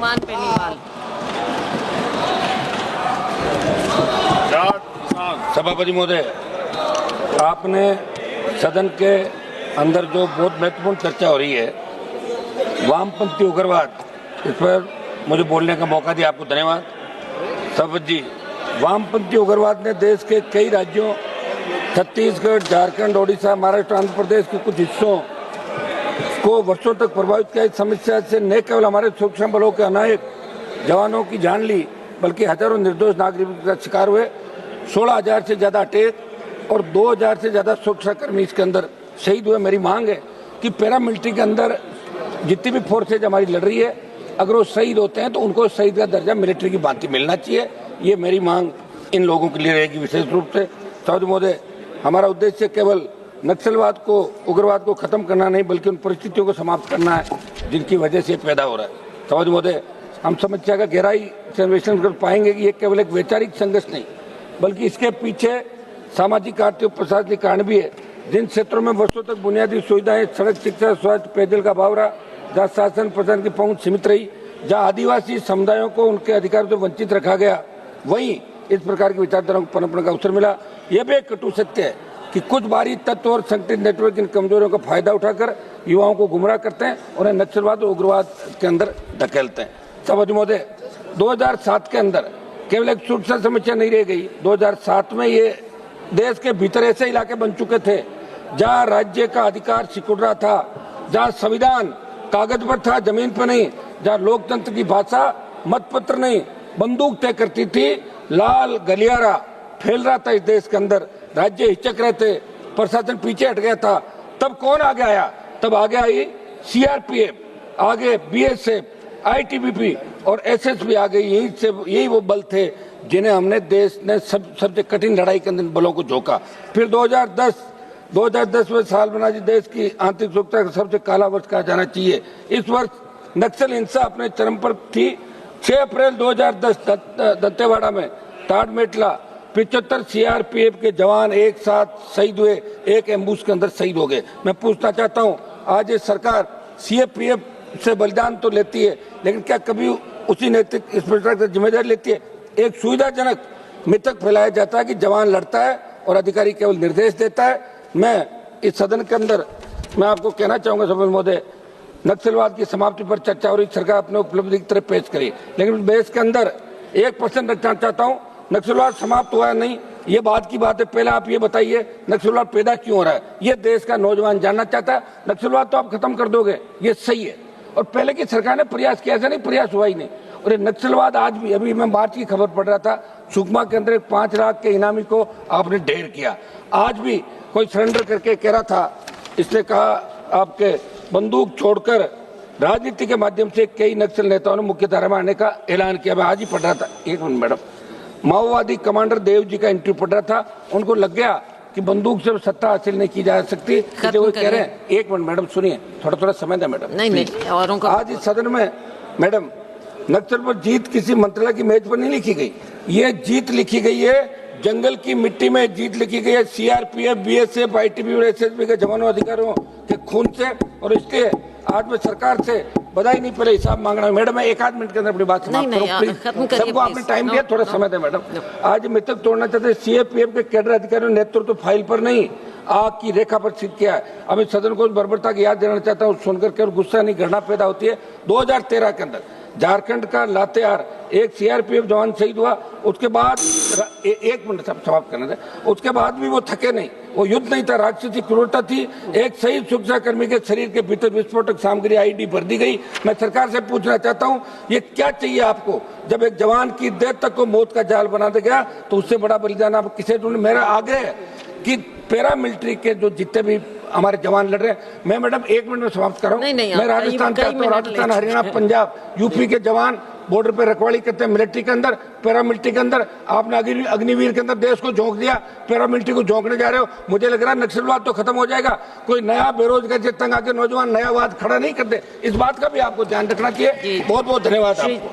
हनुमान बेनीवाल। सभापति महोदय, आपने सदन के अंदर जो बहुत महत्वपूर्ण चर्चा हो रही है वामपंथी उग्रवाद, इस पर मुझे बोलने का मौका दिया, आपको धन्यवाद। सभापति जी, वामपंथी उग्रवाद ने देश के कई राज्यों छत्तीसगढ़, झारखंड, ओडिशा, महाराष्ट्र, आंध्र प्रदेश के कुछ हिस्सों को वर्षों तक प्रभावित किया। इस समस्या से न केवल हमारे सुरक्षा बलों के अनायक जवानों की जान ली, बल्कि हजारों निर्दोष नागरिकों का शिकार हुए। 16,000 से ज्यादा अटैक और 2,000 से ज्यादा सुरक्षाकर्मी इसके अंदर शहीद हुए। मेरी मांग है कि पैरामिलिट्री के अंदर जितनी भी फोर्सेज हमारी लड़ रही है, अगर वो शहीद होते हैं तो उनको शहीद का दर्जा मिलिट्री की भांति मिलना चाहिए। ये मेरी मांग इन लोगों के लिए रहेगी विशेष रूप से। सभापति महोदय, हमारा उद्देश्य केवल नक्सलवाद को, उग्रवाद को खत्म करना नहीं, बल्कि उन परिस्थितियों को समाप्त करना है जिनकी वजह से पैदा हो रहा है। सभापति महोदय, हम समस्या का गहराई से अन्वेषण कर पाएंगे कि ये केवल एक वैचारिक संघर्ष नहीं, बल्कि इसके पीछे सामाजिक, आर्थिक, प्रशासनिक कारण भी है। जिन क्षेत्रों में वर्षों तक बुनियादी सुविधाएं, सड़क, शिक्षा, स्वास्थ्य, पेयजल का अभाव रहा, जहाँ शासन प्रशासन की पहुंच सीमित रही, जहाँ आदिवासी समुदायों को उनके अधिकार से वंचित रखा गया, वहीं इस प्रकार की विचारधाराओं को पनपने का अवसर मिला। यह भी एक कटु सत्य है कि कुछ बाहरी तत्व और संगठित नेटवर्क इन कमजोरियों का फायदा उठाकर युवाओं को गुमराह करते हैं, उन्हें नक्सलवाद और उग्रवाद के अंदर धकेलते हैं। सभापति महोदय, 2007 के अंदर केवल एक सुरक्षा समस्या नहीं रह गई। 2007 में ये देश के भीतर ऐसे इलाके बन चुके थे जहाँ राज्य का अधिकार सिकुड़ रहा था, जहाँ संविधान कागज पर था, जमीन पर नहीं, जहाँ लोकतंत्र की भाषा मतपत्र नहीं, बंदूक तय करती थी, लाल गलियारा फैल रहा था इस देश के अंदर, राज्य हिचक रहे थे, प्रशासन पीछे हट गया था। तब कौन आगे आया? तब आगे आई सीआरपीएफ, आगे बीएसएफ, आईटीबीपी और एसएसबी आ गई। यही वो बल थे जिन्हें हमने देश ने सबसे कठिन लड़ाई के अंदर बलों को झोंका। फिर 2010 में साल बना जी देश की आंतरिक सुरक्षा का सबसे काला वर्ष कहा जाना चाहिए। इस वर्ष नक्सल हिंसा अपने चरम पर थी। 6 अप्रैल 2010 दंतेवाड़ा में ताड़मेटला 75 सीआरपीएफ के जवान एक साथ शहीद हुए, एक एम्बुश के अंदर शहीद हो गए। मैं पूछना चाहता हूं, आज ये सरकार सीआरपीएफ से बलिदान तो लेती है, लेकिन क्या कभी उसी नैतिक स्पष्टता से जिम्मेदारी लेती है? एक सुविधाजनक मिथक फैलाया जाता है कि जवान लड़ता है और अधिकारी केवल निर्देश देता है। मैं इस सदन के अंदर मैं आपको कहना चाहूंगा सभापति महोदय, नक्सलवाद की समाप्ति पर चर्चा हो रही, सरकार अपने उपलब्धि की तरफ पेश करी, लेकिन देश के अंदर एक प्रश्न रखना चाहता हूँ, नक्सलवाद समाप्त हुआ नहीं, ये बात की बात है। पहले आप ये बताइए नक्सलवाद पैदा क्यों हो रहा है? ये देश का नौजवान जानना चाहता है। नक्सलवाद तो आप खत्म कर दोगे, ये सही है, और पहले की सरकार ने प्रयास किया, ऐसा नहीं प्रयास हुआ ही नहीं। और ये नक्सलवाद आज भी, अभी मैं मार्च की खबर पढ़ रहा था, सुकमा के अंदर 5 लाख के इनामी को आपने ढेर किया। आज भी कोई सरेंडर करके कह रहा था, इसने कहा आपके बंदूक छोड़कर राजनीति के माध्यम से कई नक्सल नेताओं ने मुख्यधारा में आने का ऐलान किया। मैं आज ही पढ़ रहा था, एक मिनट मैडम, माओवादी कमांडर देव जी का इंटरव्यू पढ़ रहा था, उनको लग गया कि बंदूक से सत्ता हासिल नहीं की जा सकती, वो कह रहे हैं। एक मिनट मैडम सुनिए, थोड़ा समय दें मैडम। नहीं, औरों को आज इस सदन में मैडम, नक्सल पर जीत किसी मंत्रालय की मेज पर नहीं लिखी गई, ये जीत लिखी गई है जंगल की मिट्टी में, जीत लिखी गई है सीआरपीएफ, बीएसएफ, आईटीबीपी और एसएसबी के जवानों अधिकारियों के खून से। और इसलिए आज मैं सरकार से बधाई नहीं, पहले हिसाब मांगना है। मैडम मैं 1 आध मिनट के अंदर अपनी बात समाप्त करूं प्लीज, सबको आपने टाइम दिया, थोड़ा समय दें मैडम। आज मिथक तोड़ना चाहते सीआरपीएफ के कैडर अधिकारियों ने नेतृत्व फाइल पर नहीं, आग की रेखा पर सिद्ध किया है। अब इस सदन को बर्बरता की याद देना चाहता हूँ, सुनकर केवल गुस्सा नहीं घृणा पैदा होती है। 2013 के अंदर झारखंड का लातेहार एक सीआरपीएफ जवान शहीद हुआ, उसके बाद एक मिनट समाप्त करने दें, उसके बाद भी वो थके नहीं, वो युद्ध नहीं था, राक्षसी क्रूरता थी। एक शहीद सुरक्षाकर्मी के शरीर के भीतर विस्फोटक सामग्री आईडी भर दी गई। मैं सरकार से पूछना चाहता हूँ, ये क्या चाहिए आपको? जब एक जवान की देह तक को मौत का जाल बना दे गया, तो उससे बड़ा बलिदान आप किसे ढूंढे? मेरा आग्रह है कि पैरामिलिट्री के जो जितने भी हमारे जवान लड़ रहे हैं, मैं मैडम 1 मिनट में समाप्त कर रहा हूँ। मैं राजस्थान चाहता हूँ, राजस्थान, हरियाणा, पंजाब, यूपी के जवान बॉर्डर पे रखवाली करते हैं, मिलिट्री के अंदर, पैरामिलिट्री के अंदर। आपने अग्निवीर के अंदर देश को झोंक दिया, पैरामिलिट्री को झोंकने जा रहे हो। मुझे लग रहा है नक्सलवाद तो खत्म हो जाएगा, कोई नया बेरोजगार से तंग आके नौजवान नया वाद खड़ा नहीं करते। इस बात का भी आपको ध्यान रखना चाहिए। बहुत बहुत धन्यवाद आपको।